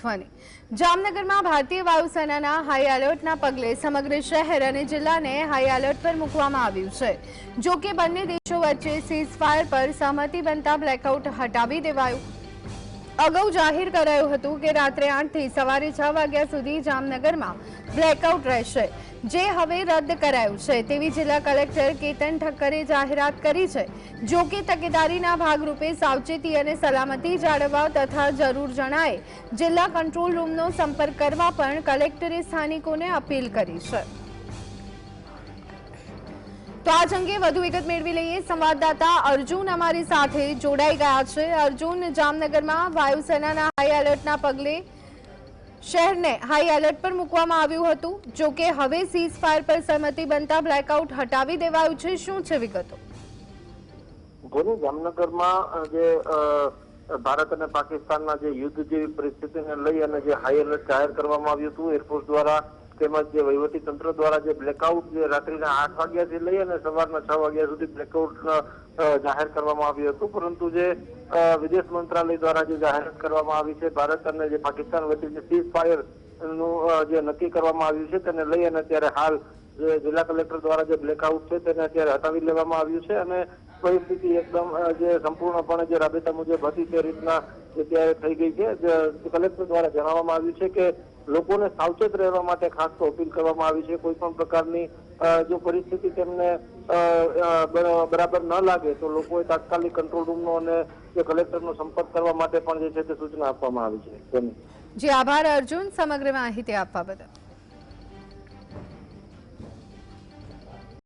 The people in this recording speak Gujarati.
જામનગરમાં ભારતીય વાયુસેનાના હાઈ એલર્ટના પગલે સમગ્ર શહેર અને જિલ્લાને હાઈ એલર્ટ પર મૂકવામાં આવ્યું છે। જો કે બંને દેશો વચ્ચે સીઝફાયર પર સહમતિ બનતા બ્લેકઆઉટ હટાવી દેવાયું। અગાઉ જાહેર કરાયું હતું કે રાત્રે 8 થી સવારે 6 વાગ્યા સુધી જામનગરમાં બ્લેકઆઉટ રહેશે, જે હવે રદ કરાયું છે તેવી જિલ્લા કલેક્ટર કેતન ઠક્કરે જાહેરાત કરી છે। જો કે તકેદારીના ભાગરૂપે સાવચેતી અને સલામતી જાળવવા તથા જરૂર જણાય જિલ્લા કંટ્રોલ રૂમનો સંપર્ક કરવા પણ કલેક્ટરે સ્થાનિકોને અપીલ કરી છે। તો આજ અંગે વધુ વિગત મેળવી લઈએ। સંવાદદાતા અર્જુન અમારી સાથે જોડાઈ ગયા છે। અર્જુન, જામનગરમાં વાયુસેનાના હાઈ એલર્ટના પગલે શહેરને હાઈ એલર્ટ પર મૂકવામાં આવ્યું હતું। જો કે હવે સીઝફાયર પર સહમતિ બનતા બ્લેકઆઉટ હટાવી દેવાયું છે। શું છે વિગતો? જામનગરમાં જે ભારત અને પાકિસ્તાનના જે યુદ્ધ જેવી પરિસ્થિતિને લઈ અને જે હાઈ એલર્ટ જાહેર કરવામાં આવ્યું હતું એરફોર્સ દ્વારા તેમજ જે વહીવટી તંત્ર દ્વારા જે બ્લેકઆઉટ જે રાત્રિના 8 વાગ્યાથી લઈ અને સવારના 6 વાગ્યા સુધી બ્લેકઆઉટ જાહેર કરવામાં આવ્યું હતું, પરંતુ જે વિદેશ મંત્રાલય દ્વારા જે જાહેરાત કરવામાં આવી છે ભારત અને જે પાકિસ્તાન વચ્ચે જે સીઝ ફાયર નું જે નક્કી કરવામાં આવ્યું છે તેને લઈ અને અત્યારે હાલ જે જિલ્લા કલેક્ટર દ્વારા જે બ્લેકઆઉટ છે તેને અત્યારે હટાવી લેવામાં આવ્યું છે અને પરિસ્થિતિ એકદમ જે સંપૂર્ણપણે જે રાબેતા મુજબ હતી તે રીતના અત્યારે થઈ ગઈ છે। કલેક્ટર દ્વારા જણાવવામાં આવ્યું છે કે લોકોને સાવચેત રહેવા માટે ખાસ તો અપીલ કરવામાં આવી છે। કોઈ પણ પ્રકારની જો પરિસ્થિતિ તેમને બરાબર ન લાગે તો લોકોએ તાત્કાલિક કંટ્રોલ રૂમનો અને જે કલેક્ટરનો સંપર્ક કરવા માટે પણ જે છે તે સૂચના આપવામાં આવી છે। જી આભાર અર્જુન, સમગ્ર માહિતી આપવા બદલ।